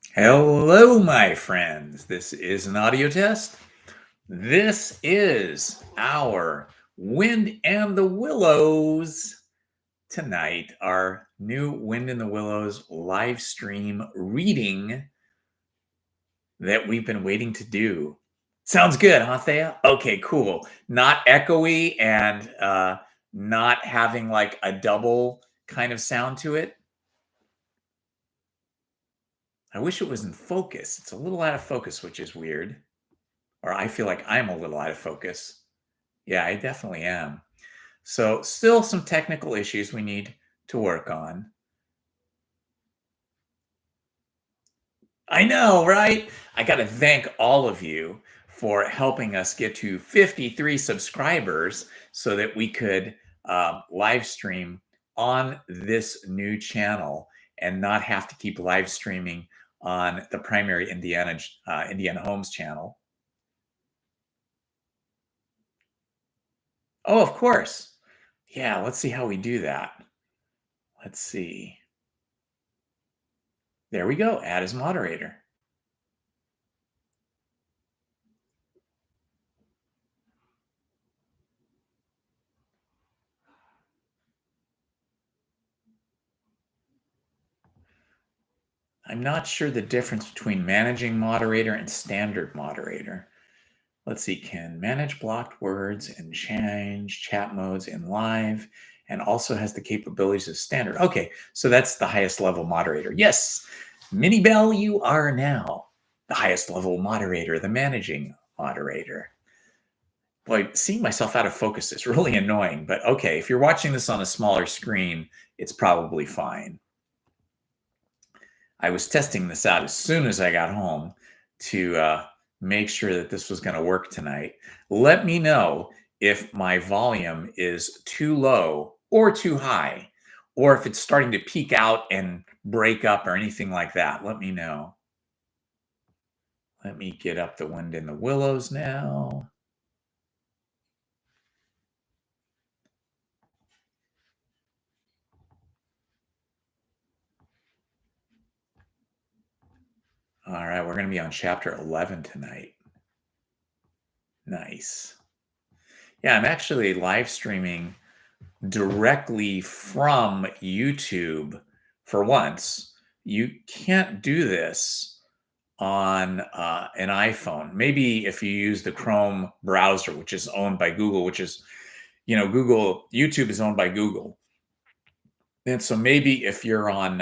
Hello, my friends. This is an audio test. This is our Wind and the Willows tonight, our new Wind and the Willows live stream reading that we've been waiting to do. Sounds good, huh, Thea? Okay, cool. Not echoey and not having like a double kind of sound to it. I wish it was in focus. It's a little out of focus, which is weird. Or I feel like I'm a little out of focus. Yeah, I definitely am. So, still some technical issues we need to work on. I know, right? I got to thank all of you for helping us get to 53 subscribers so that we could live stream on this new channel and not have to keep live streaming on the primary Indiana Holmes channel. Oh, of course. Yeah, let's see how we do that. Let's see. There we go. Add as moderator. I'm not sure the difference between managing moderator and standard moderator. Let's see, can manage blocked words and change chat modes in live and also has the capabilities of standard. Okay, so that's the highest level moderator. Yes, Minnie Bell, you are now the highest level moderator, the managing moderator. Boy, seeing myself out of focus is really annoying, but okay, if you're watching this on a smaller screen, it's probably fine. I was testing this out as soon as I got home to make sure that this was going to work tonight. Let me know if my volume is too low or too high, or if it's starting to peak out and break up or anything like that. Let me know. Let me get up the Wind in the Willows now. All right, we're going to be on chapter 11 tonight. Nice. Yeah, I'm actually live streaming directly from YouTube for once. You can't do this on an iPhone. Maybe if you use the Chrome browser, which is owned by Google, which is, YouTube is owned by Google. And so maybe if you're on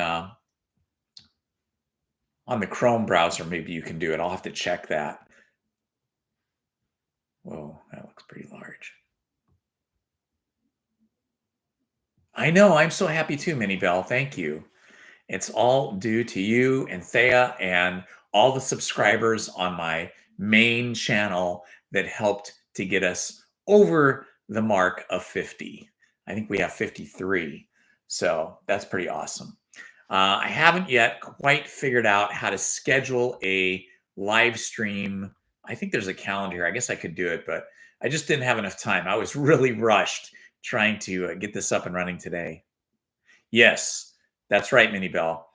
the Chrome browser, maybe you can do it. I'll have to check that. Whoa, that looks pretty large. I know. I'm so happy too, Minnie Bell. Thank you. It's all due to you and Thea and all the subscribers on my main channel that helped to get us over the mark of 50. I think we have 53. So that's pretty awesome. I haven't yet quite figured out how to schedule a live stream. I think there's a calendar here. I guess I could do it, but I just didn't have enough time. I was really rushed trying to get this up and running today. Yes, that's right, Minnie Bell.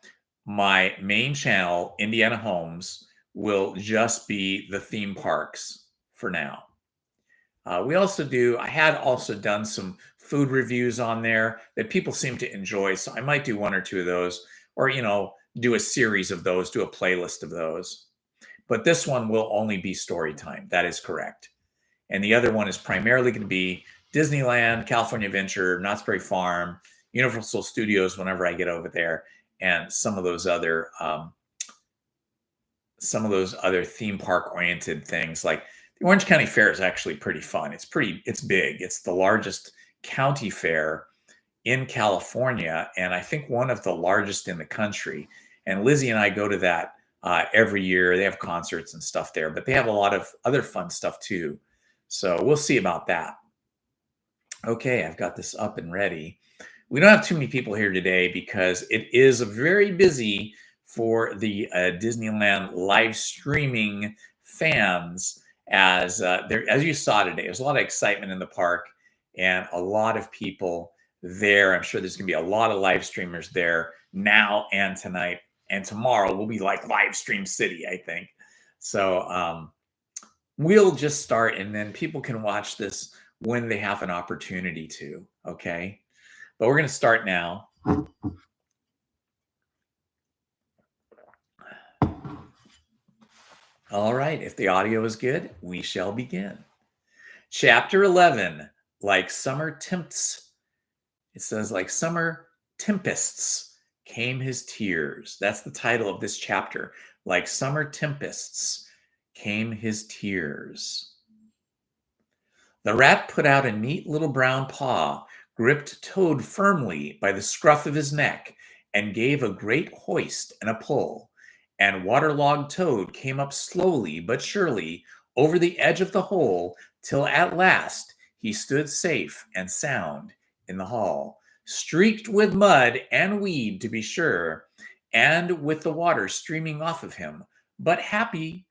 My main channel, Indiana Homes, will just be the theme parks for now. I had also done some food reviews on there that people seem to enjoy. So I might do one or two of those, or, do a series of those, do a playlist of those. But this one will only be story time. That is correct. And the other one is primarily going to be Disneyland, California Adventure, Knott's Berry Farm, Universal Studios whenever I get over there, and some of those other theme park oriented things. Like the Orange County Fair is actually pretty fun. It's big. It's the largest county fair in California, and I think one of the largest in the country. And Lizzie and I go to that every year. They have concerts and stuff there, but they have a lot of other fun stuff too. So we'll see about that. Okay, I've got this up and ready. We don't have too many people here today because it is very busy for the Disneyland live streaming fans. As you saw today, there's a lot of excitement in the park and a lot of people there. I'm sure there's going to be a lot of live streamers there now and tonight. And tomorrow will be like live stream city, I think. So we'll just start, and then people can watch this when they have an opportunity to. Okay. But we're going to start now. All right. If the audio is good, we shall begin. Chapter 11, like summer temps. It says, like summer tempests came his tears. That's the title of this chapter. Like summer tempests came his tears. The rat put out a neat little brown paw, gripped Toad firmly by the scruff of his neck, and gave a great hoist and a pull. And waterlogged Toad came up slowly but surely over the edge of the hole till at last he stood safe and sound in the hall, streaked with mud and weed to be sure, and with the water streaming off of him, but happy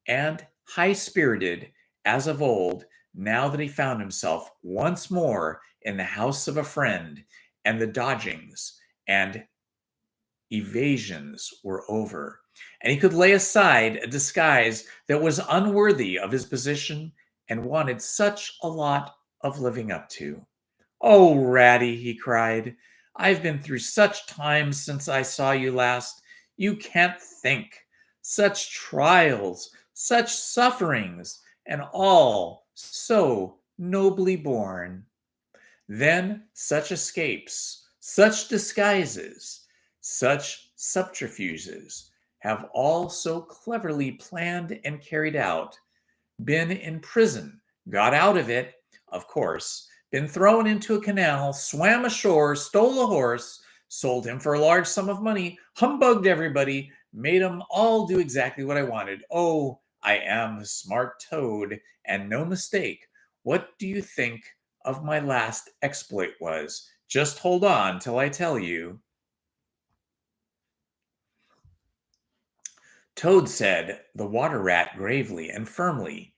and high spirited as of old, now that he found himself once more in the house of a friend, and the dodgings and evasions were over, and he could lay aside a disguise that was unworthy of his position and wanted such a lot of living up to. "Oh, Ratty," he cried, "I've been through such times since I saw you last. You can't think. Such trials, such sufferings, and all so nobly borne. Then such escapes, such disguises, such subterfuges have all so cleverly planned and carried out. Been in prison, got out of it, of course, been thrown into a canal, swam ashore, stole a horse, sold him for a large sum of money, humbugged everybody, made them all do exactly what I wanted. Oh, I am a smart Toad, and no mistake. What do you think of my last exploit was? Just hold on till I tell you." Toad said the water rat gravely and firmly,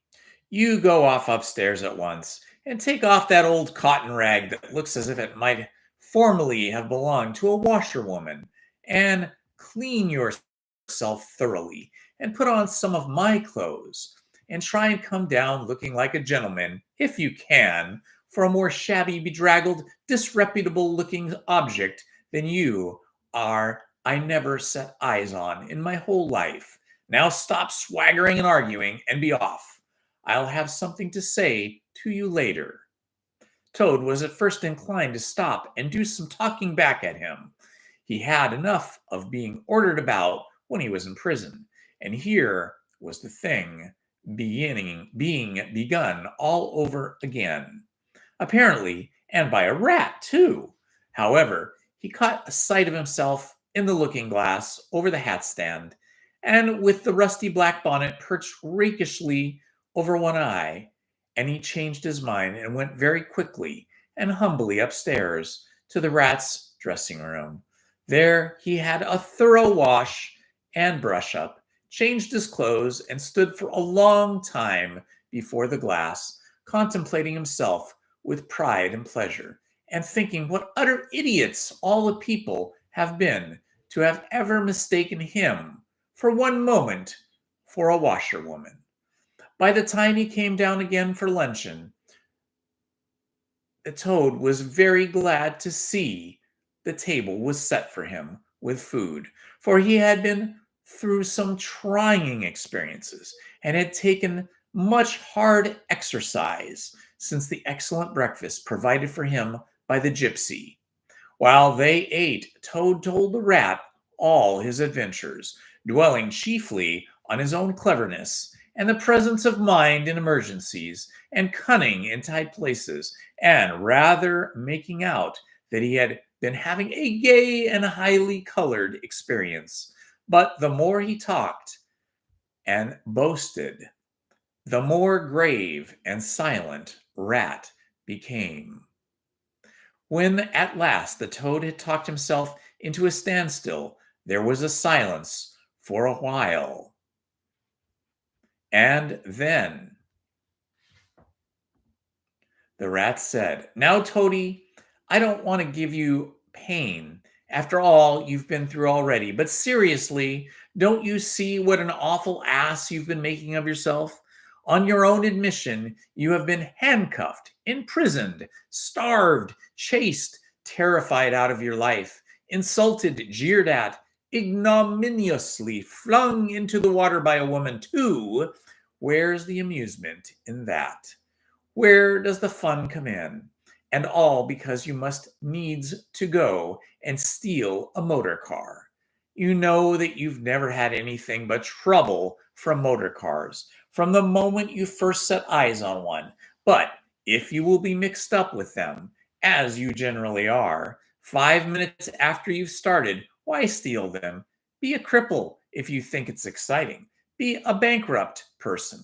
"You go off upstairs at once and take off that old cotton rag that looks as if it might formerly have belonged to a washerwoman, and clean yourself thoroughly, and put on some of my clothes, and try and come down looking like a gentleman, if you can, for a more shabby, bedraggled, disreputable looking object than you are I never set eyes on in my whole life. Now stop swaggering and arguing and be off. I'll have something to say to you later." Toad was at first inclined to stop and do some talking back at him. He had enough of being ordered about when he was in prison, and here was the thing being begun all over again, apparently, and by a rat, too. However, he caught a sight of himself in the looking glass over the hat stand, and with the rusty black bonnet perched rakishly over one eye, and he changed his mind and went very quickly and humbly upstairs to the rat's dressing room. There he had a thorough wash and brush up, changed his clothes, and stood for a long time before the glass, contemplating himself with pride and pleasure, and thinking what utter idiots all the people have been to have ever mistaken him for one moment for a washerwoman. By the time he came down again for luncheon, the Toad was very glad to see the table was set for him with food, for he had been through some trying experiences and had taken much hard exercise since the excellent breakfast provided for him by the gypsy. While they ate, Toad told the rat all his adventures, dwelling chiefly on his own cleverness and the presence of mind in emergencies and cunning in tight places, and rather making out that he had been having a gay and highly colored experience. But the more he talked and boasted, the more grave and silent Rat became. When at last the Toad had talked himself into a standstill, there was a silence for a while. And then the rat said, "Now, Toady, I don't want to give you pain, after all you've been through already. But seriously, don't you see what an awful ass you've been making of yourself? On your own admission, you have been handcuffed, imprisoned, starved, chased, terrified out of your life, insulted, jeered at, ignominiously flung into the water by a woman, too. Where's the amusement in that? Where does the fun come in? And all because you must needs to go and steal a motor car. You know that you've never had anything but trouble from motor cars from the moment you first set eyes on one. But if you will be mixed up with them, as you generally are, 5 minutes after you've started, why steal them? Be a cripple if you think it's exciting. Be a bankrupt person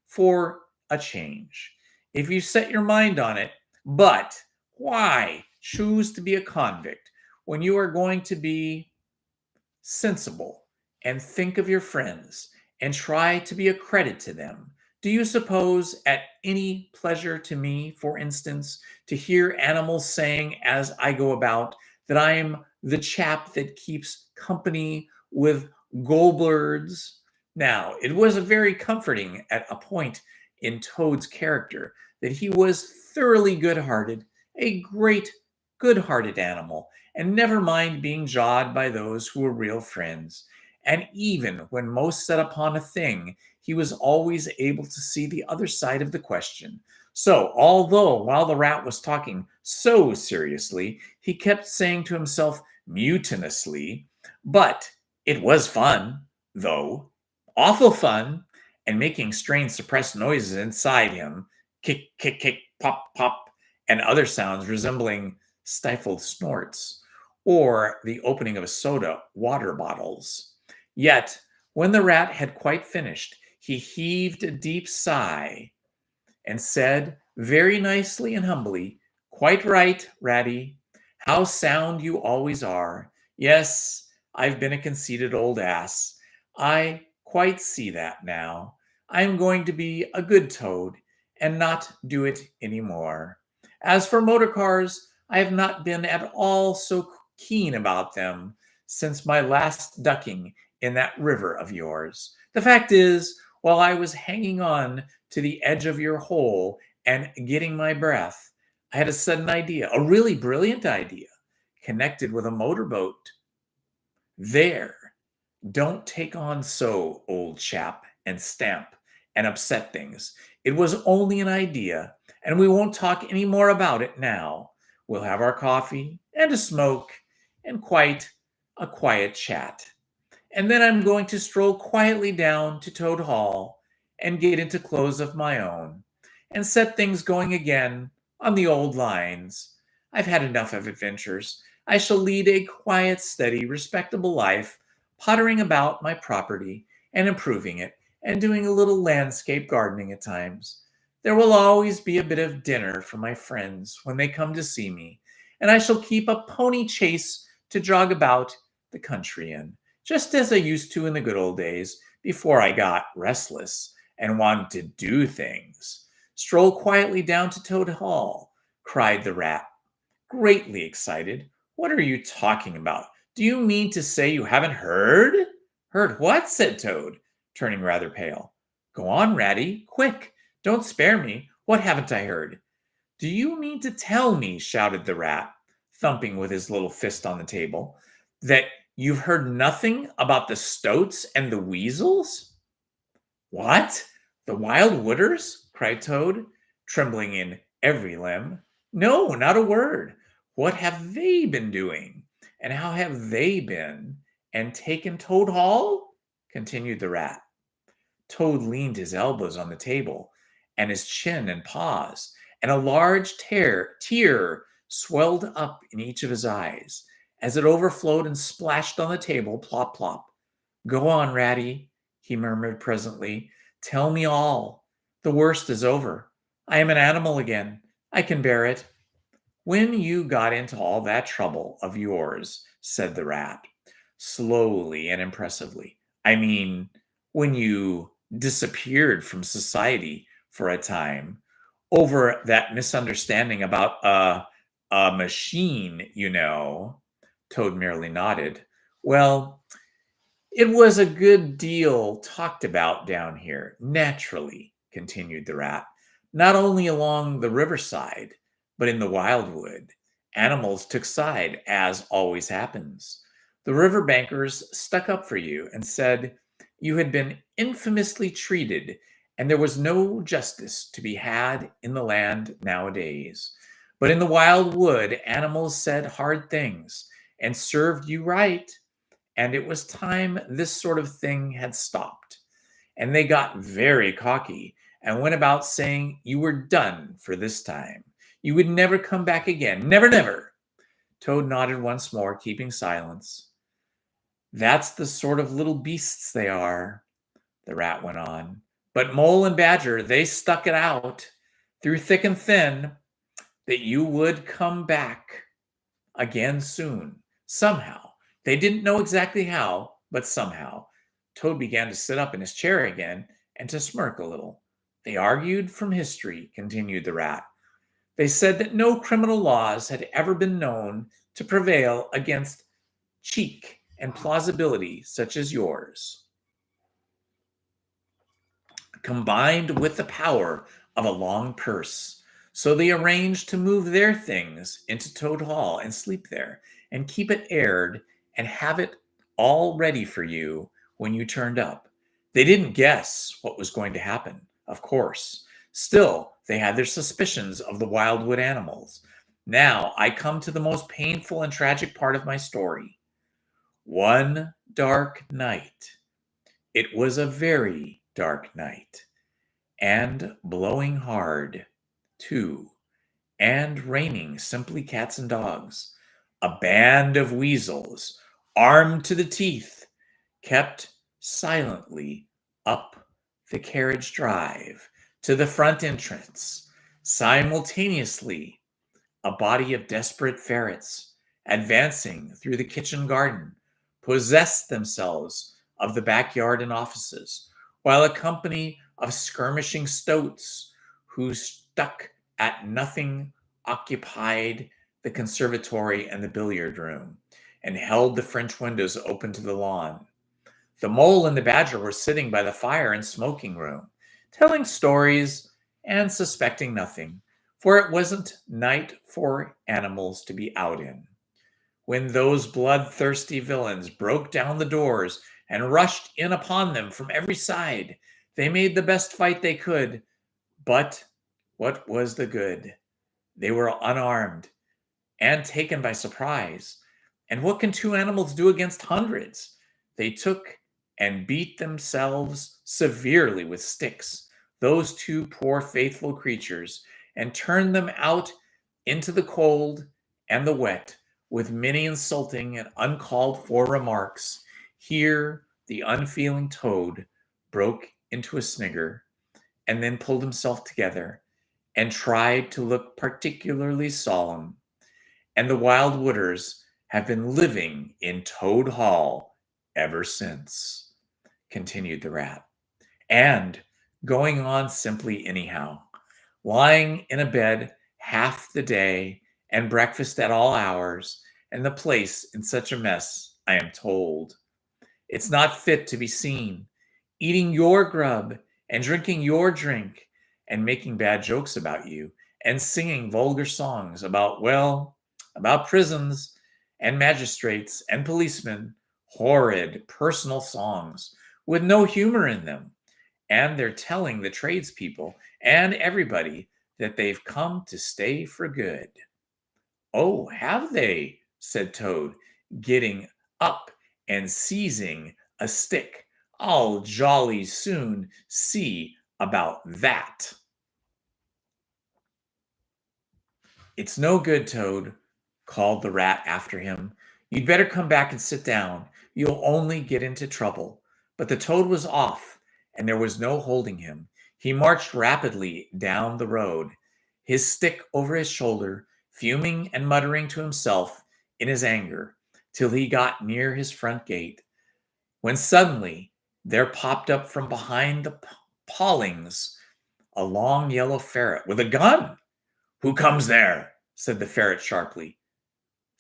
for a change if you set your mind on it. But why choose to be a convict when you are going to be sensible and think of your friends and try to be a credit to them? Do you suppose at any pleasure to me, for instance, to hear animals saying as I go about that I am the chap that keeps company with goldbirds? Now, it was a very comforting at a point in Toad's character that he was thoroughly good-hearted, a great good-hearted animal, and never mind being jawed by those who were real friends. And even when most set upon a thing, he was always able to see the other side of the question. So, although while the rat was talking so seriously, he kept saying to himself mutinously, but it was fun, though, awful fun, and making strange suppressed noises inside him, kick, kick, kick, pop, pop, and other sounds resembling stifled snorts, or the opening of a soda water bottles. Yet, when the rat had quite finished, he heaved a deep sigh and said very nicely and humbly, "Quite right, Ratty. How sound you always are. Yes, I've been a conceited old ass. I quite see that now. I'm going to be a good toad and not do it any more. As for motor cars, I have not been at all so keen about them since my last ducking in that river of yours. The fact is, while I was hanging on to the edge of your hole and getting my breath, I had a sudden idea, a really brilliant idea, connected with a motorboat. There, don't take on so, old chap, and stamp and upset things. It was only an idea, and we won't talk any more about it now. We'll have our coffee and a smoke and quite a quiet chat. And then I'm going to stroll quietly down to Toad Hall and get into clothes of my own and set things going again on the old lines. I've had enough of adventures. I shall lead a quiet, steady, respectable life, pottering about my property and improving it and doing a little landscape gardening at times. There will always be a bit of dinner for my friends when they come to see me, and I shall keep a pony chaise to jog about the country in, just as I used to in the good old days before I got restless and wanted to do things. Stroll quietly down to Toad Hall, cried the rat, greatly excited. What are you talking about? Do you mean to say you haven't heard? Heard what? Said Toad, turning rather pale. Go on, Ratty, quick. Don't spare me. What haven't I heard? Do you mean to tell me, shouted the rat, thumping with his little fist on the table, that you've heard nothing about the stoats and the weasels? What? The wild wooders? Cried Toad, trembling in every limb. No, not a word. What have they been doing? And how have they been? And taken Toad Hall? Continued the rat. Toad leaned his elbows on the table, and his chin and paws, and a large tear swelled up in each of his eyes as it overflowed and splashed on the table, plop, plop. Go on, Ratty, he murmured presently. Tell me all. The worst is over. I am an animal again. I can bear it. When you got into all that trouble of yours, said the rat, slowly and impressively, I mean, when you disappeared from society for a time over that misunderstanding about a machine, Toad merely nodded. Well, it was a good deal talked about down here, naturally, continued the rat. Not only along the riverside, but in the wildwood. Animals took side, as always happens. The river bankers stuck up for you and said you had been infamously treated, and there was no justice to be had in the land nowadays. But in the wild wood, animals said hard things and served you right, and it was time this sort of thing had stopped. And they got very cocky and went about saying you were done for this time. You would never come back again. Never, never. Toad nodded once more, keeping silence. That's the sort of little beasts they are, the rat went on. But Mole and Badger, they stuck it out through thick and thin that you would come back again soon, somehow. They didn't know exactly how, but somehow. Toad began to sit up in his chair again and to smirk a little. They argued from history, continued the rat. They said that no criminal laws had ever been known to prevail against cheek and plausibility such as yours, combined with the power of a long purse. So they arranged to move their things into Toad Hall and sleep there and keep it aired and have it all ready for you when you turned up. They didn't guess what was going to happen, of course. Still, they had their suspicions of the wildwood animals. Now I come to the most painful and tragic part of my story. One dark night, it was a very dark night, and blowing hard, too, and raining simply cats and dogs. A band of weasels, armed to the teeth, kept silently up the carriage drive to the front entrance. Simultaneously, a body of desperate ferrets, advancing through the kitchen garden, possessed themselves of the backyard and offices, while a company of skirmishing stoats who stuck at nothing occupied the conservatory and the billiard room and held the French windows open to the lawn. The mole and the badger were sitting by the fire and smoking room, telling stories and suspecting nothing, for it wasn't night for animals to be out in. When those bloodthirsty villains broke down the doors and rushed in upon them from every side, they made the best fight they could. But what was the good? They were unarmed and taken by surprise. And what can two animals do against hundreds? They took and beat themselves severely with sticks, those two poor faithful creatures, and turned them out into the cold and the wet with many insulting and uncalled for remarks. Here the unfeeling Toad broke into a snigger and then pulled himself together and tried to look particularly solemn. And the Wild Wooders have been living in Toad Hall ever since, continued the rat, and going on simply anyhow, lying in a bed half the day and breakfast at all hours, and the place in such a mess, I am told. It's not fit to be seen, eating your grub and drinking your drink and making bad jokes about you and singing vulgar songs about, well, about prisons and magistrates and policemen, horrid personal songs with no humor in them. And they're telling the tradespeople and everybody that they've come to stay for good. Oh, have they? Said Toad, getting up and seizing a stick. I'll jolly soon see about that. It's no good, Toad, called the rat after him. You'd better come back and sit down. You'll only get into trouble. But the Toad was off, and there was no holding him. He marched rapidly down the road, his stick over his shoulder, fuming and muttering to himself in his anger, till he got near his front gate, when suddenly there popped up from behind the palings a long yellow ferret with a gun. Who comes there? Said the ferret sharply.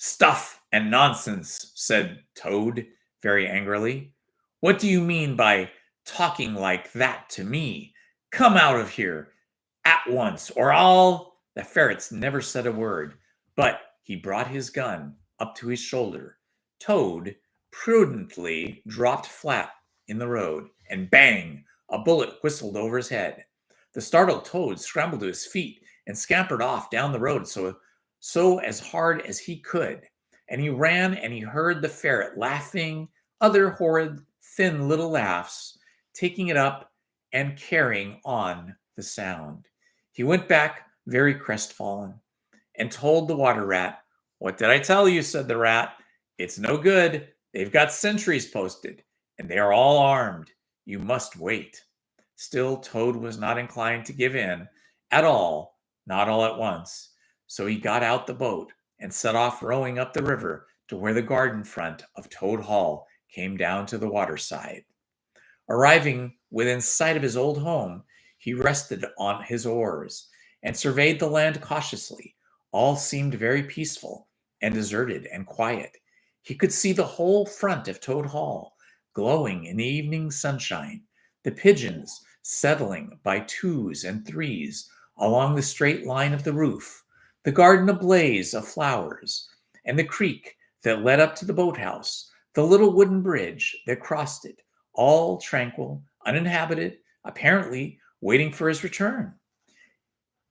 Stuff and nonsense, said Toad very angrily. What do you mean by talking like that to me? Come out of here at once, or I'll. The ferrets never said a word, but he brought his gun up to his shoulder. Toad prudently dropped flat in the road, and bang! A bullet whistled over his head. The startled Toad scrambled to his feet and scampered off down the road so as hard as he could. And he ran and he heard the ferret laughing other horrid, thin little laughs, taking it up and carrying on the sound. He went back very crestfallen and told the water rat, "What did I tell you?" said the rat. "It's no good. They've got sentries posted, and they are all armed. You must wait." Still, Toad was not inclined to give in at all, not all at once. So he got out the boat and set off rowing up the river to where the garden front of Toad Hall came down to the waterside. Arriving within sight of his old home, he rested on his oars and surveyed the land cautiously. All seemed very peaceful and deserted and quiet. He could see the whole front of Toad Hall glowing in the evening sunshine, the pigeons settling by twos and threes along the straight line of the roof, the garden ablaze of flowers, and the creek that led up to the boathouse, the little wooden bridge that crossed it, all tranquil, uninhabited, apparently waiting for his return.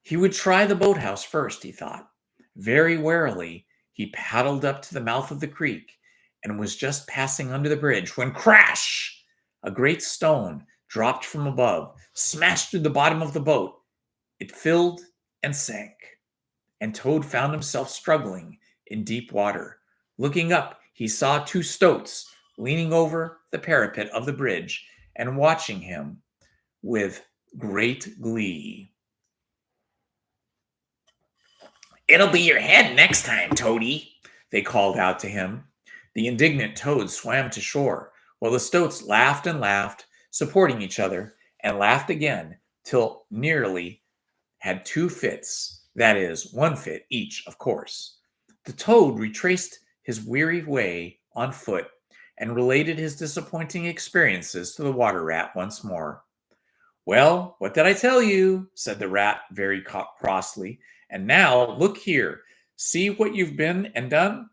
He would try the boathouse first, he thought. Very warily, he paddled up to the mouth of the creek and was just passing under the bridge when crash! A great stone dropped from above, smashed through the bottom of the boat. It filled and sank, and Toad found himself struggling in deep water. Looking up, he saw two stoats leaning over the parapet of the bridge and watching him with great glee. "It'll be your head next time, Toady," they called out to him. The indignant Toad swam to shore, while the stoats laughed and laughed, supporting each other, and laughed again till nearly had two fits, that is, one fit each, of course. The Toad retraced his weary way on foot and related his disappointing experiences to the water rat once more. "Well, what did I tell you?" said the rat very crossly. "And now, look here. See what you've been and done?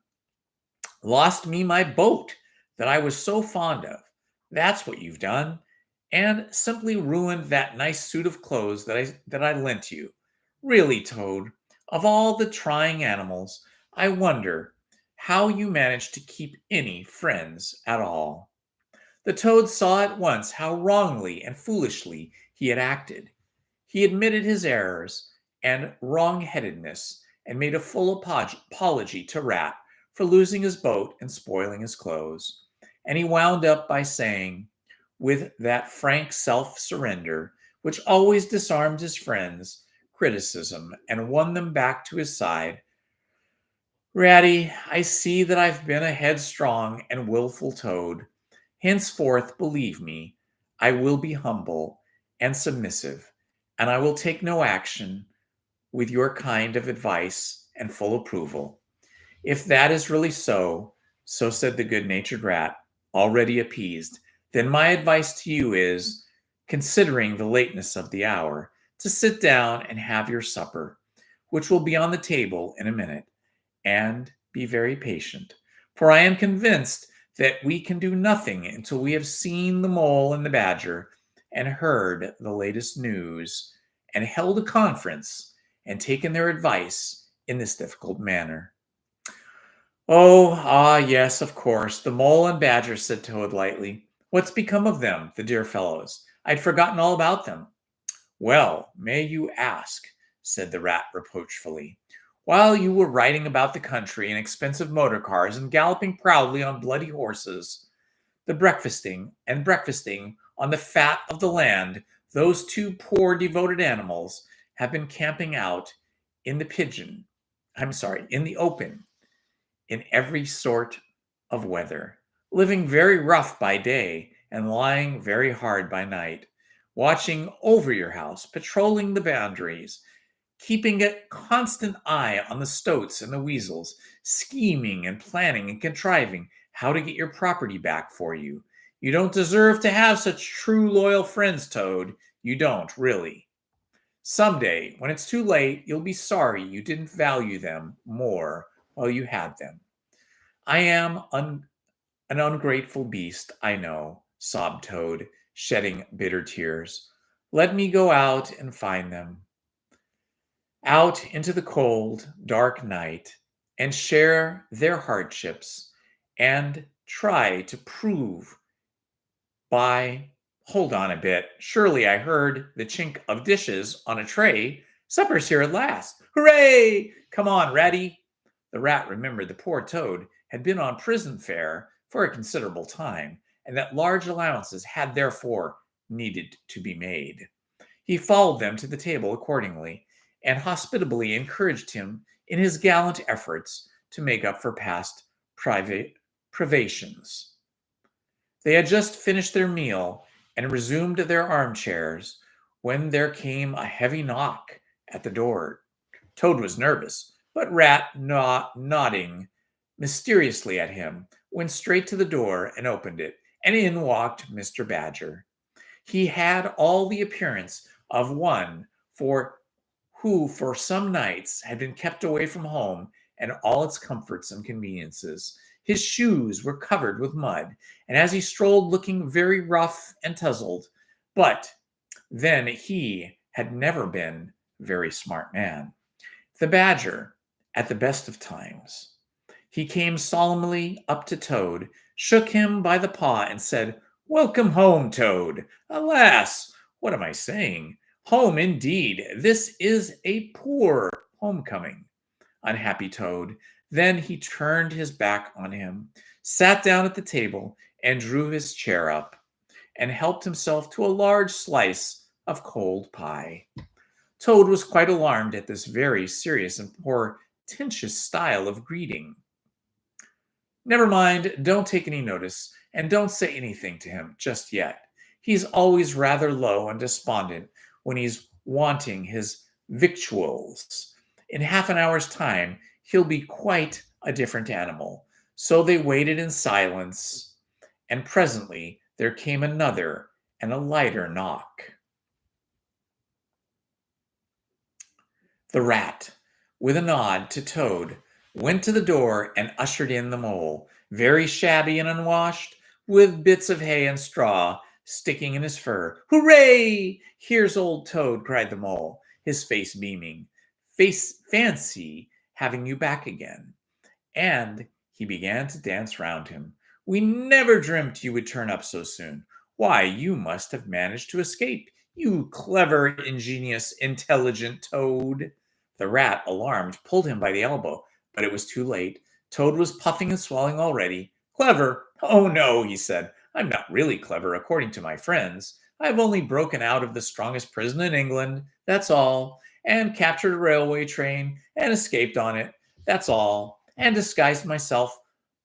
Lost me my boat that I was so fond of. That's what you've done. And simply ruined that nice suit of clothes that I lent you. Really, Toad, of all the trying animals, I wonder how you managed to keep any friends at all." The Toad saw at once how wrongly and foolishly he had acted. He admitted his errors and wrong-headedness and made a full apology to Rat for losing his boat and spoiling his clothes. And he wound up by saying, with that frank self-surrender which always disarmed his friends' criticism and won them back to his side, "Ratty, I see that I've been a headstrong and willful Toad. Henceforth, believe me, I will be humble and submissive, and I will take no action with your kind of advice and full approval. If that is really so said the good-natured rat, already appeased, then my advice to you is, considering the lateness of the hour, to sit down and have your supper, which will be on the table in a minute, and be very patient, for I am convinced that we can do nothing until we have seen the mole and the badger and heard the latest news and held a conference and taken their advice in this difficult manner." "Oh, yes, of course, the mole and badger," said Toad lightly. "What's become of them, the dear fellows? I'd forgotten all about them." "Well, may you ask?" said the rat reproachfully. "While you were riding about the country in expensive motor cars and galloping proudly on bloody horses, breakfasting on the fat of the land, those two poor devoted animals have been camping out in in the open, in every sort of weather, living very rough by day and lying very hard by night, watching over your house, patrolling the boundaries, keeping a constant eye on the stoats and the weasels, scheming and planning and contriving how to get your property back for you. You don't deserve to have such true loyal friends, Toad. You don't, really. Someday, when it's too late, you'll be sorry you didn't value them more while you had them. I am an ungrateful beast, I know, sobbed Toad, shedding bitter tears. Let me go out and find them, out into the cold, dark night, and share their hardships, and try to prove by. Hold on a bit. Surely I heard the chink of dishes on a tray. Supper's here at last. Hooray! Come on, Ratty. The rat remembered the poor Toad had been on prison fare for a considerable time, and that large allowances had therefore needed to be made. He followed them to the table accordingly, and hospitably encouraged him in his gallant efforts to make up for past private privations. They had just finished their meal and resumed their armchairs when there came a heavy knock at the door. Toad was nervous, but Rat, nodding mysteriously at him, went straight to the door and opened it, and in walked Mr. Badger. He had all the appearance of one who for some nights had been kept away from home and all its comforts and conveniences. His shoes were covered with mud, and as he strolled looking very rough and tousled, but then he had never been a very smart man. The Badger, at the best of times. He came solemnly up to Toad, shook him by the paw, and said, Welcome home, Toad. Alas, what am I saying? Home indeed. This is a poor homecoming. Unhappy Toad. Then he turned his back on him, sat down at the table, and drew his chair up, and helped himself to a large slice of cold pie. Toad was quite alarmed at this very serious and portentous style of greeting. Never mind, don't take any notice, and don't say anything to him just yet. He's always rather low and despondent when he's wanting his victuals. In half an hour's time, he'll be quite a different animal. So they waited in silence, and presently there came another and a lighter knock. The rat, with a nod to Toad, went to the door and ushered in the mole, very shabby and unwashed, with bits of hay and straw sticking in his fur. Hooray! Here's old Toad, cried the mole, his face beaming. Fancy having you back again. And he began to dance round him. We never dreamt you would turn up so soon. Why, you must have managed to escape, you clever, ingenious, intelligent Toad. The rat, alarmed, pulled him by the elbow, but it was too late. Toad was puffing and swallowing already. Clever? Oh, no, he said. I'm not really clever, according to my friends. I've only broken out of the strongest prison in England, that's all, and captured a railway train and escaped on it, that's all, and disguised myself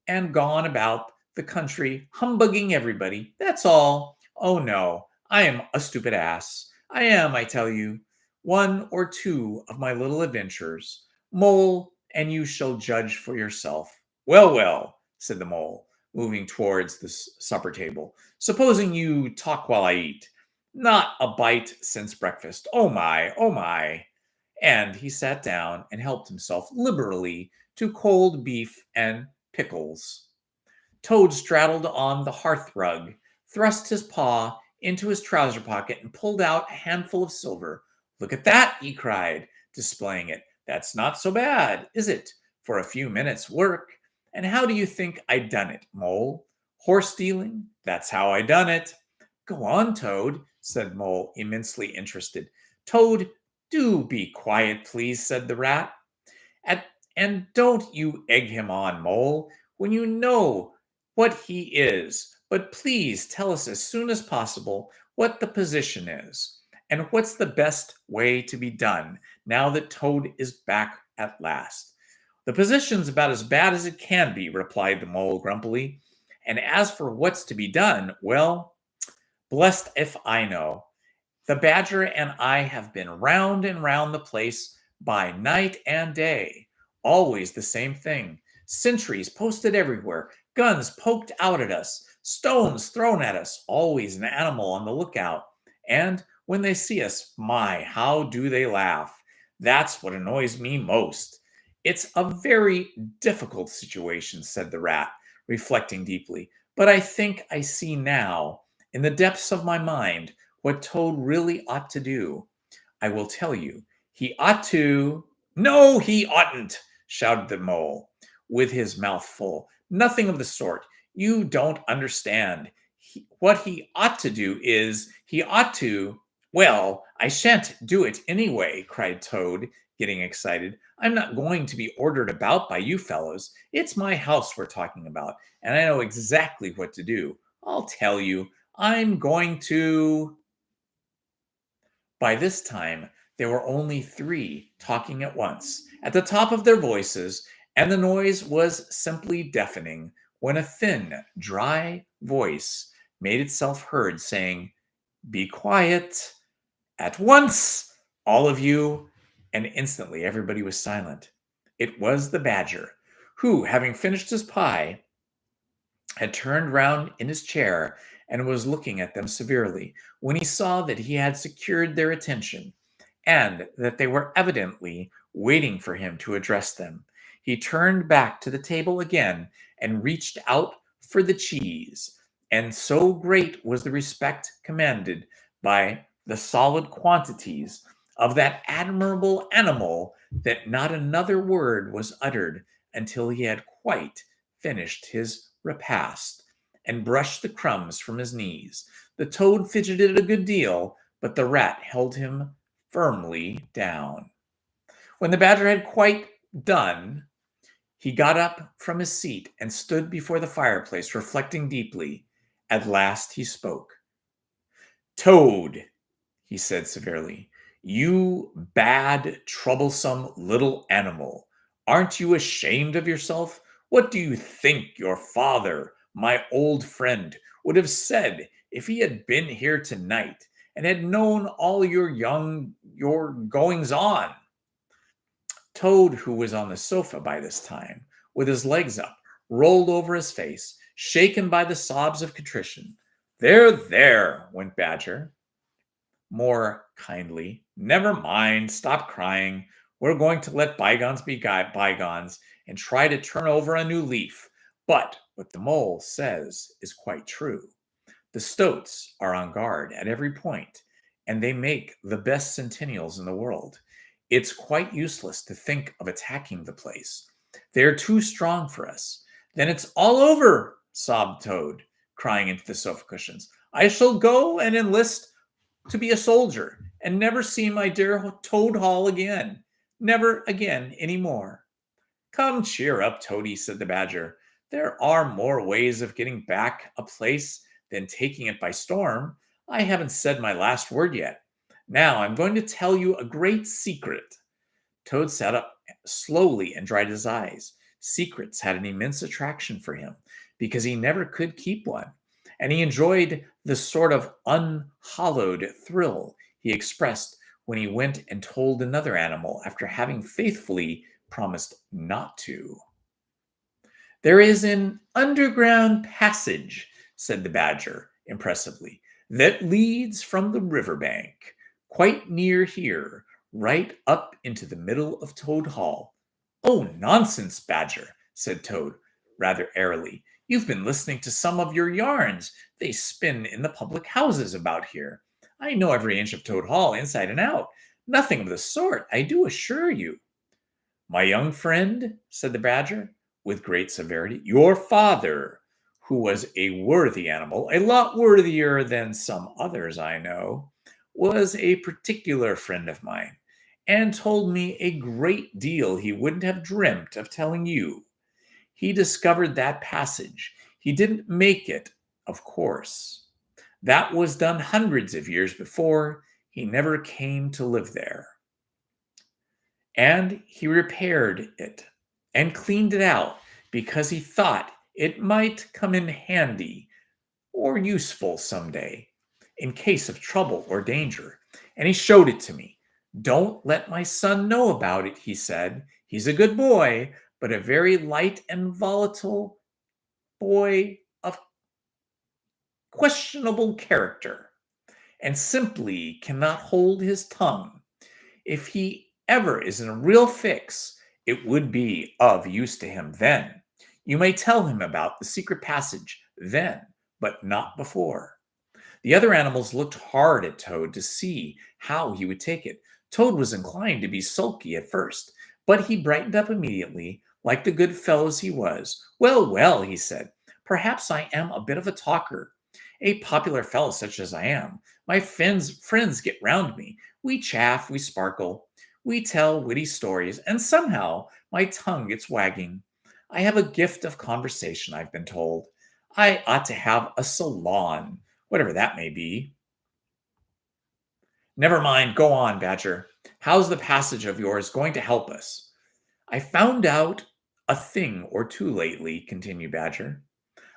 and gone about the country humbugging everybody, that's all. Oh, no, I am a stupid ass. I am, I tell you. One or two of my little adventures. Mole, and you shall judge for yourself. Well, well, said the mole, moving towards the supper table. Supposing you talk while I eat. Not a bite since breakfast. Oh my, oh my. And he sat down and helped himself liberally to cold beef and pickles. Toad straddled on the hearthrug, thrust his paw into his trouser pocket, and pulled out a handful of silver. Look at that, he cried, displaying it. That's not so bad, is it, for a few minutes' work? And how do you think I done it, Mole? Horse stealing? That's how I done it. Go on, Toad, said Mole, immensely interested. Toad, do be quiet, please, said the rat. And don't you egg him on, Mole, when you know what he is. But please tell us as soon as possible what the position is, and what's the best way to be done now that Toad is back at last. The position's about as bad as it can be, replied the mole grumpily. And as for what's to be done, well, blessed if I know. The badger and I have been round and round the place by night and day. Always the same thing. Sentries posted everywhere, guns poked out at us, stones thrown at us, always an animal on the lookout. And when they see us, my, how do they laugh? That's what annoys me most. It's a very difficult situation, said the rat, reflecting deeply. But I think I see now, in the depths of my mind, what Toad really ought to do. I will tell you. He ought to. No, he oughtn't, shouted the mole, with his mouth full. Nothing of the sort. You don't understand. What he ought to do is, he ought to. Well, I shan't do it anyway, cried Toad, getting excited. I'm not going to be ordered about by you fellows. It's my house we're talking about, and I know exactly what to do. I'll tell you. I'm going to. By this time, there were only three talking at once, at the top of their voices, and the noise was simply deafening when a thin, dry voice made itself heard saying, "Be quiet at once, all of you." And instantly everybody was silent. It was the badger, who, having finished his pie, had turned round in his chair and was looking at them severely when he saw that he had secured their attention and that they were evidently waiting for him to address them. He turned back to the table again and reached out for the cheese. And so great was the respect commanded by the solid quantities of that admirable animal that not another word was uttered until he had quite finished his repast and brushed the crumbs from his knees. The toad fidgeted a good deal, but the rat held him firmly down. When the badger had quite done, he got up from his seat and stood before the fireplace, reflecting deeply. At last he spoke. "Toad," he said severely, "you bad, troublesome little animal, aren't you ashamed of yourself? What do you think your father, my old friend, would have said if he had been here tonight and had known all your goings on?" Toad, who was on the sofa by this time, with his legs up, rolled over his face, shaken by the sobs of contrition. "There, there," went Badger, more kindly. "Never mind. Stop crying. We're going to let bygones be bygones and try to turn over a new leaf. But what the mole says is quite true. The stoats are on guard at every point, and they make the best centennials in the world. It's quite useless to think of attacking the place. They're too strong for us. Then it's all over," sobbed Toad, crying into the sofa cushions. "I shall go and enlist to be a soldier and never see my dear Toad Hall again. Never again any more." "Come, cheer up, Toady," said the badger. "There are more ways of getting back a place than taking it by storm. I haven't said my last word yet. Now I'm going to tell you a great secret." Toad sat up slowly and dried his eyes. Secrets had an immense attraction for him because he never could keep one, and he enjoyed the sort of unhallowed thrill he expressed when he went and told another animal after having faithfully promised not to. "There is an underground passage," said the badger impressively, "that leads from the river bank, quite near here, right up into the middle of Toad Hall." "Oh, nonsense, Badger," said Toad, rather airily. "You've been listening to some of your yarns they spin in the public houses about here. I know every inch of Toad Hall inside and out. Nothing of the sort, I do assure you." "My young friend," said the badger, with great severity, "your father, who was a worthy animal, a lot worthier than some others I know, was a particular friend of mine, and told me a great deal he wouldn't have dreamt of telling you. He discovered that passage. He didn't make it, of course. That was done hundreds of years before. He never came to live there. And he repaired it and cleaned it out because he thought it might come in handy or useful someday in case of trouble or danger. And he showed it to me. Don't let my son know about it, he said. He's a good boy, but a very light and volatile boy of questionable character, and simply cannot hold his tongue. If he ever is in a real fix, it would be of use to him then. You may tell him about the secret passage then, but not before. The other animals looked hard at Toad to see how he would take it. Toad was inclined to be sulky at first, but he brightened up immediately, like the good fellows he was. Well, well, he said, perhaps I am a bit of a talker. A popular fellow such as I am. My friends get round me. We chaff, we sparkle, we tell witty stories, and somehow my tongue gets wagging. I have a gift of conversation, I've been told. I ought to have a salon, whatever that may be. Never mind, go on, Badger. How's the passage of yours going to help us? I found out a thing or two lately, continued Badger.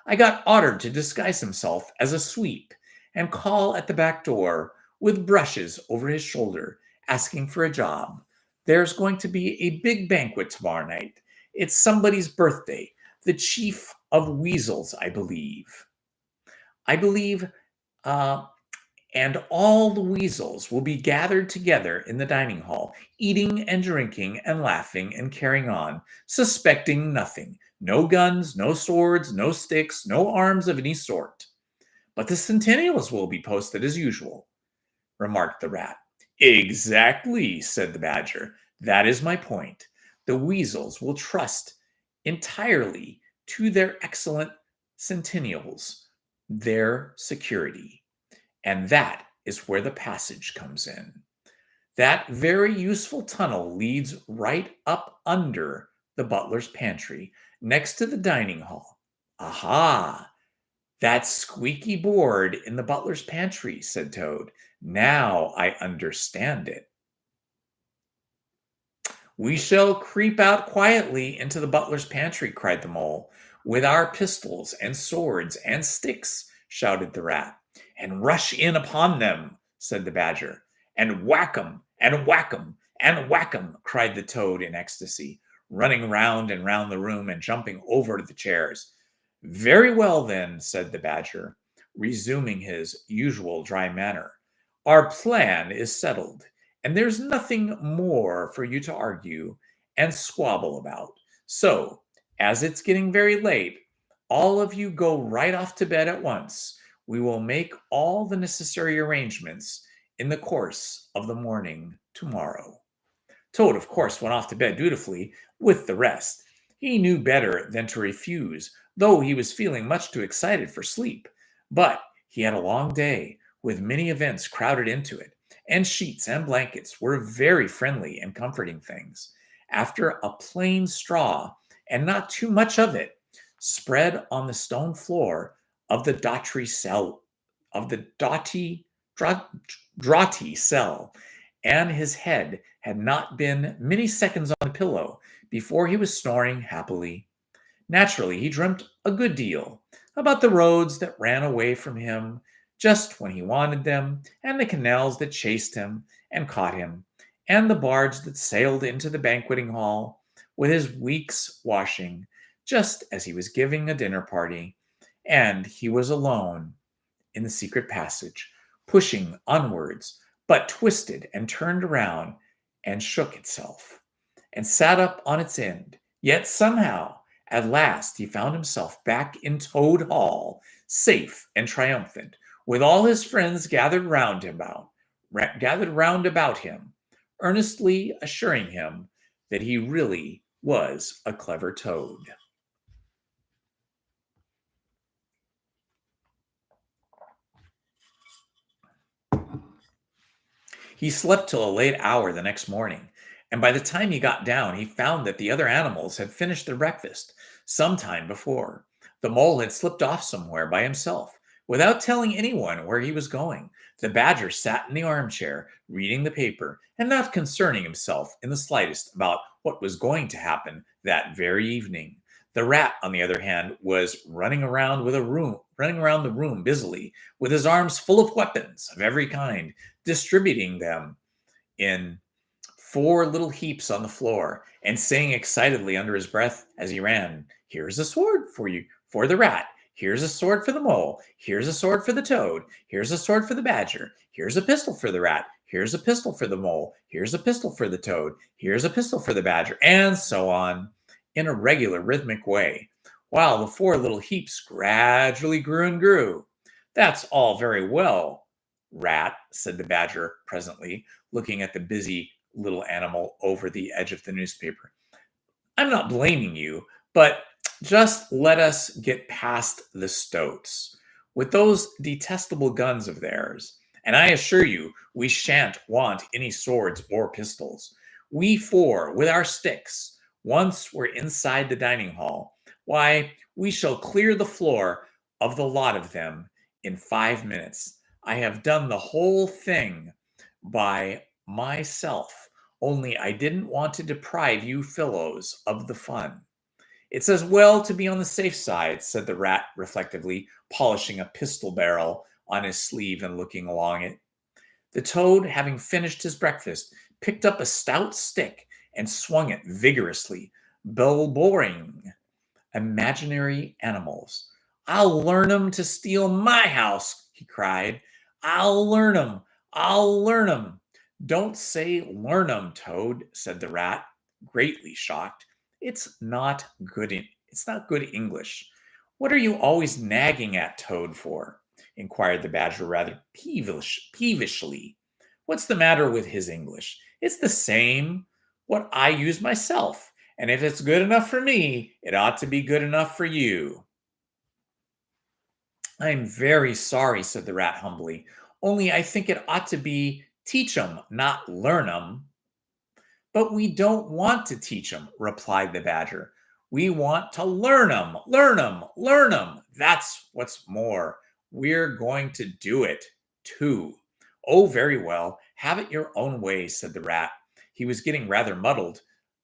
I got Otter to disguise himself as a sweep and call at the back door with brushes over his shoulder, asking for a job. There's going to be a big banquet tomorrow night. It's somebody's birthday, the chief of weasels, I believe. I believe, uh, and all the weasels will be gathered together in the dining hall, eating and drinking and laughing and carrying on, suspecting nothing. No guns, no swords, no sticks, no arms of any sort. But the centennials will be posted as usual, remarked the rat. Exactly, said the badger. That is my point. The weasels will trust entirely to their excellent centennials, their security. And that is where the passage comes in. That very useful tunnel leads right up under the butler's pantry, next to the dining hall. Aha! That squeaky board in the butler's pantry, said Toad. Now I understand it. We shall creep out quietly into the butler's pantry, cried the mole. With our pistols and swords and sticks, shouted the rat. And rush in upon them, said the badger. And whack 'em, and whack 'em, and whack 'em, cried the toad in ecstasy, running round and round the room and jumping over the chairs. Very well, then, said the badger, resuming his usual dry manner. Our plan is settled, and there's nothing more for you to argue and squabble about. So, as it's getting very late, all of you go right off to bed at once. We will make all the necessary arrangements in the course of the morning tomorrow. Toad, of course, went off to bed dutifully with the rest. He knew better than to refuse, though he was feeling much too excited for sleep. But he had a long day, with many events crowded into it, and sheets and blankets were very friendly and comforting things. After a plain straw, and not too much of it, spread on the stone floor of the draughty cell, and his head had not been many seconds on the pillow before he was snoring happily. Naturally, he dreamt a good deal about the roads that ran away from him just when he wanted them, and the canals that chased him and caught him, and the barge that sailed into the banqueting hall with his week's washing just as he was giving a dinner party, and he was alone in the secret passage, pushing onwards, but twisted and turned around and shook itself and sat up on its end. Yet somehow, at last, he found himself back in Toad Hall, safe and triumphant, with all his friends gathered round about him, earnestly assuring him that he really was a clever toad. He slept till a late hour the next morning, and by the time he got down, he found that the other animals had finished their breakfast some time before. The mole had slipped off somewhere by himself, without telling anyone where he was going. The badger sat in the armchair, reading the paper, and not concerning himself in the slightest about what was going to happen that very evening. The rat, on the other hand, was running around the room busily, with his arms full of weapons of every kind, distributing them in 4 little heaps on the floor, and saying excitedly under his breath as he ran, "Here's a sword for you, for the rat. Here's a sword for the mole. Here's a sword for the toad. Here's a sword for the badger. Here's a pistol for the rat. Here's a pistol for the mole. Here's a pistol for the toad. Here's a pistol for the badger," and so on, in a regular rhythmic way, while the 4 little heaps gradually grew and grew. "That's all very well, rat," said the badger presently, looking at the busy little animal over the edge of the newspaper. "I'm not blaming you, but just let us get past the stoats with those detestable guns of theirs, and I assure you we shan't want any swords or pistols. We 4, with our sticks, once we're inside the dining hall, why, we shall clear the floor of the lot of them in 5 minutes. I have done the whole thing by myself, only I didn't want to deprive you fellows of the fun." "It's as well to be on the safe side," said the rat reflectively, polishing a pistol barrel on his sleeve and looking along it. The toad, having finished his breakfast, picked up a stout stick and swung it vigorously, bellboring imaginary animals. "I'll learn 'em to steal my house," he cried. "I'll learn 'em. I'll learn 'em." "Don't say learn 'em, Toad," said the rat, greatly shocked. It's not good English." "What are you always nagging at Toad for?" inquired the badger rather peevishly. "What's the matter with his English? It's the same what I use myself. And if it's good enough for me, it ought to be good enough for you." "I'm very sorry," said the rat humbly. "Only I think it ought to be teach 'em, not learn 'em." "But we don't want to teach 'em," replied the badger. "We want to learn 'em, learn 'em, learn 'em. That's what's more. We're going to do it, too." "Oh, very well. Have it your own way," said the rat. He was getting rather muddled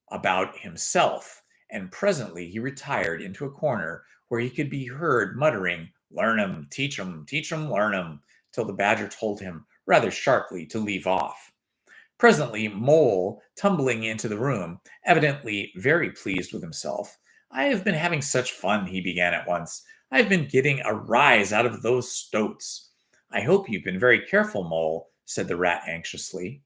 about himself, and presently he retired into a corner where he could be heard muttering, "Learn 'em, teach 'em, learn 'em," till the badger told him rather sharply to leave off. Presently, Mole, tumbling into the room, evidently very pleased with himself. "I have been having such fun," he began at once. "I've been getting a rise out of those stoats." "I hope you've been very careful, Mole," said the rat anxiously.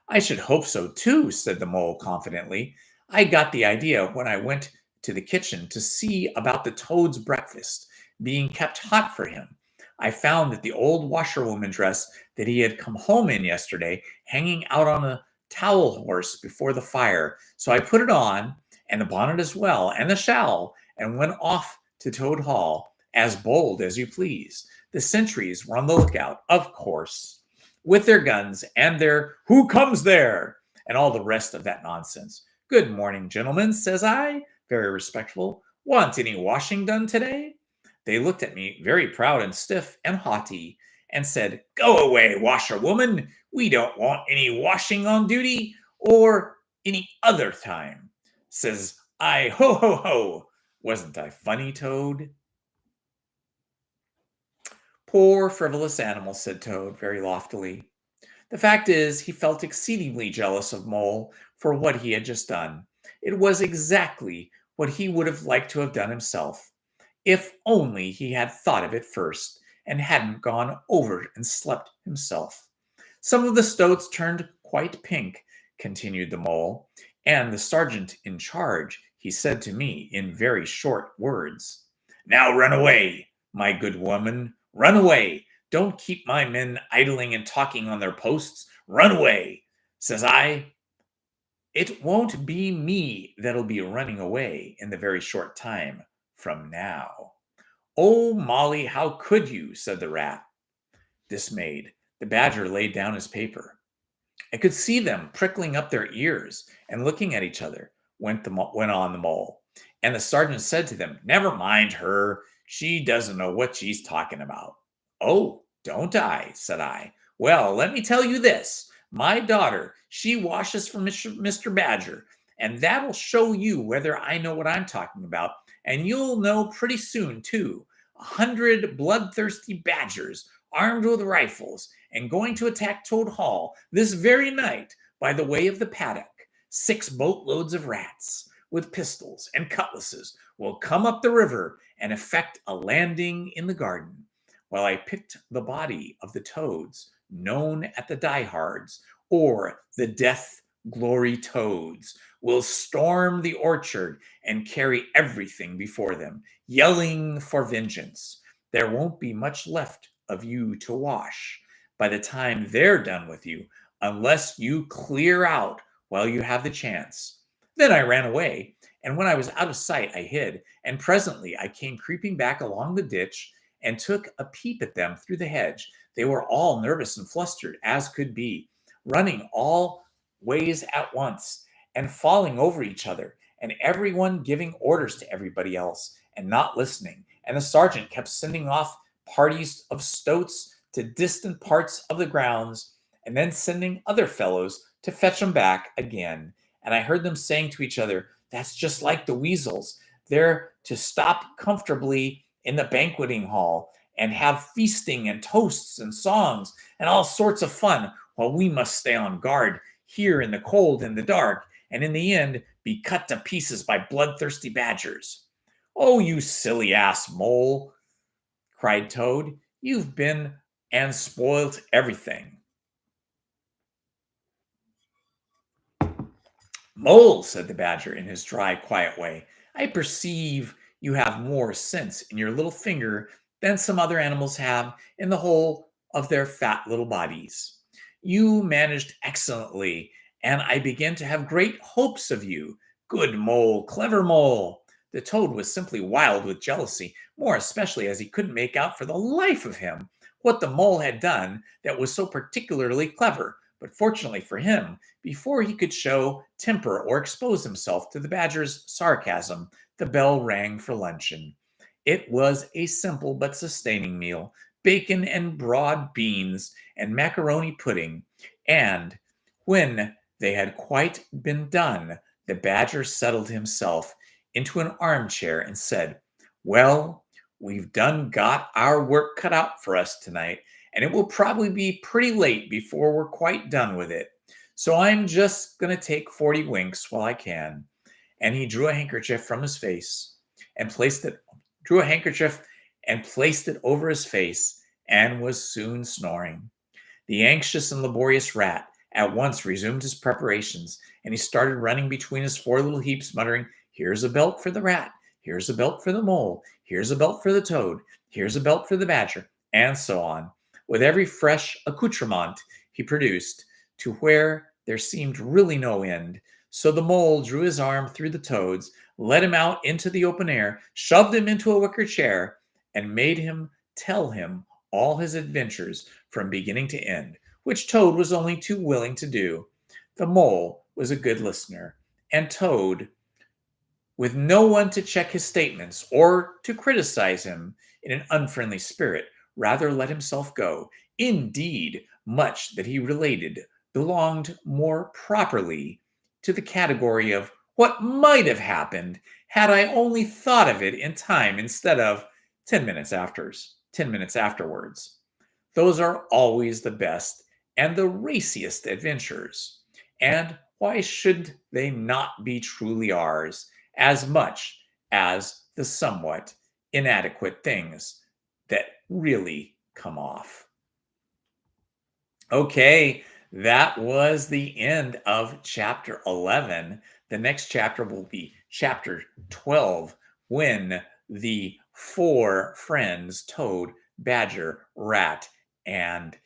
"I should hope so too," said the mole confidently. "I got the idea when I went to the kitchen to see about the toad's breakfast being kept hot for him. I found that the old washerwoman dress that he had come home in yesterday hanging out on a towel horse before the fire. So I put it on, and the bonnet as well, and the shawl, and went off to Toad Hall, as bold as you please. The sentries were on the lookout, of course, with their guns and their 'Who comes there?' and all the rest of that nonsense. 'Good morning, gentlemen,' says I, very respectful. 'Want any washing done today?' They looked at me very proud and stiff and haughty, and said, 'Go away, washerwoman. We don't want any washing on duty or any other time.' Says I, 'Ho, ho, ho.' Wasn't I funny, Toad?" "Poor frivolous animal," said Toad very loftily. The fact is, he felt exceedingly jealous of Mole for what he had just done. It was exactly what he would have liked to have done himself, if only he had thought of it first and hadn't gone over and slept himself. "Some of the stoats turned quite pink," continued the mole, "and the sergeant in charge, he said to me in very short words, 'Now run away, my good woman, run away. Don't keep my men idling and talking on their posts. Run away.' Says I, 'It won't be me that'll be running away in the very short time from now.'" "Oh, Molly, how could you?" said the rat, dismayed. The badger laid down his paper. "I could see them prickling up their ears and looking at each other," went on the mole. "And the sergeant said to them, 'Never mind her. She doesn't know what she's talking about.' 'Oh, don't I?' said I. 'Well, let me tell you this. My daughter, she washes for Mr. Badger, and that'll show you whether I know what I'm talking about. And you'll know pretty soon, too. 100 bloodthirsty badgers, armed with rifles, and going to attack Toad Hall this very night, by the way of the paddock, 6 boatloads of rats with pistols and cutlasses will come up the river and effect a landing in the garden, while I picked the body of the toads known at the diehards, or the death glory toads, will storm the orchard and carry everything before them, yelling for vengeance. There won't be much left of you to wash by the time they're done with you, unless you clear out while you have the chance. Then I ran away, and when I was out of sight, I hid, and presently I came creeping back along the ditch and took a peep at them through the hedge. They were all nervous and flustered as could be, running all ways at once and falling over each other, and everyone giving orders to everybody else and not listening. And the sergeant kept sending off parties of stoats to distant parts of the grounds, and then sending other fellows to fetch them back again. And I heard them saying to each other, "That's just like the weasels. They're to stop comfortably in the banqueting hall and have feasting and toasts and songs and all sorts of fun, while we must stay on guard here in the cold and the dark, and in the end be cut to pieces by bloodthirsty badgers." "Oh, you silly ass mole," cried Toad. "You've been and spoilt everything." "Mole," said the badger in his dry, quiet way, "I perceive you have more sense in your little finger than some other animals have in the whole of their fat little bodies. You managed excellently, and I begin to have great hopes of you. Good mole, clever mole." The toad was simply wild with jealousy, more especially as he couldn't make out for the life of him what the mole had done that was so particularly clever. But fortunately for him, before he could show temper or expose himself to the badger's sarcasm, the bell rang for luncheon. It was a simple but sustaining meal: bacon and broad beans and macaroni pudding. And when they had quite been done, the badger settled himself into an armchair and said, "Well, we've done got our work cut out for us tonight, and it will probably be pretty late before we're quite done with it. So I'm just going to take 40 winks while I can." And he drew a handkerchief from his face and drew a handkerchief and placed it over his face, and was soon snoring. The anxious and laborious rat at once resumed his preparations, and he started running between his 4 little heaps, muttering, "Here's a belt for the rat, here's a belt for the mole, here's a belt for the toad, here's a belt for the badger," and so on, with every fresh accoutrement he produced, to where there seemed really no end. So the mole drew his arm through the toad's, led him out into the open air, shoved him into a wicker chair, and made him tell him all his adventures from beginning to end, which Toad was only too willing to do. The mole was a good listener, and Toad, with no one to check his statements or to criticize him in an unfriendly spirit, rather let himself go. Indeed, much that he related belonged more properly to the category of what might have happened had I only thought of it in time instead of 10 minutes afterwards. Those are always the best and the raciest adventures. And why should they not be truly ours, as much as the somewhat inadequate things that really come off? Okay, that was the end of chapter 11. The next chapter will be chapter 12, when the 4 friends, Toad, Badger, Rat, and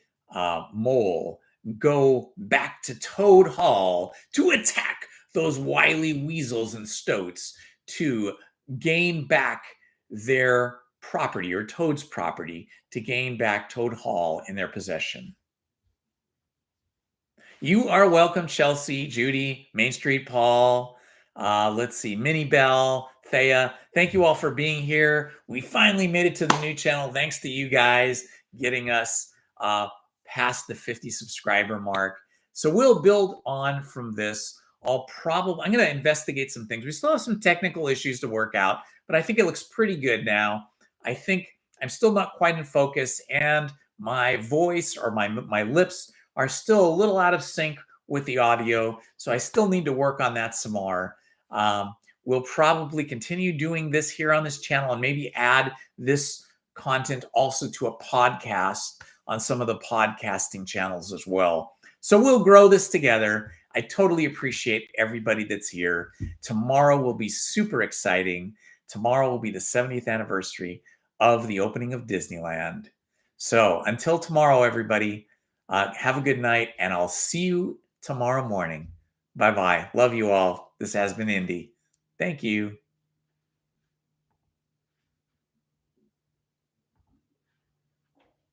Mole, go back to Toad Hall to attack those wily weasels and stoats to gain back their property, or Toad's property, to gain back Toad Hall in their possession. You are welcome, Chelsea, Judy, Main Street Paul. Let's see, Minnie Bell, Thea. Thank you all for being here. We finally made it to the new channel, thanks to you guys getting us past the 50 subscriber mark. So we'll build on from this. I'm going to investigate some things. We still have some technical issues to work out, but I think it looks pretty good now. I think I'm still not quite in focus, and my voice, or my lips, are still a little out of sync with the audio. So I still need to work on that some more. Um, we'll probably continue doing this here on this channel and maybe add this content also to a podcast on some of the podcasting channels as well. So we'll grow this together. I totally appreciate everybody that's here. Tomorrow will be super exciting. Tomorrow will be the 70th anniversary of the opening of Disneyland. So until tomorrow, everybody, have a good night, and I'll see you tomorrow morning. Bye-bye. Love you all. This has been Indy. Thank you.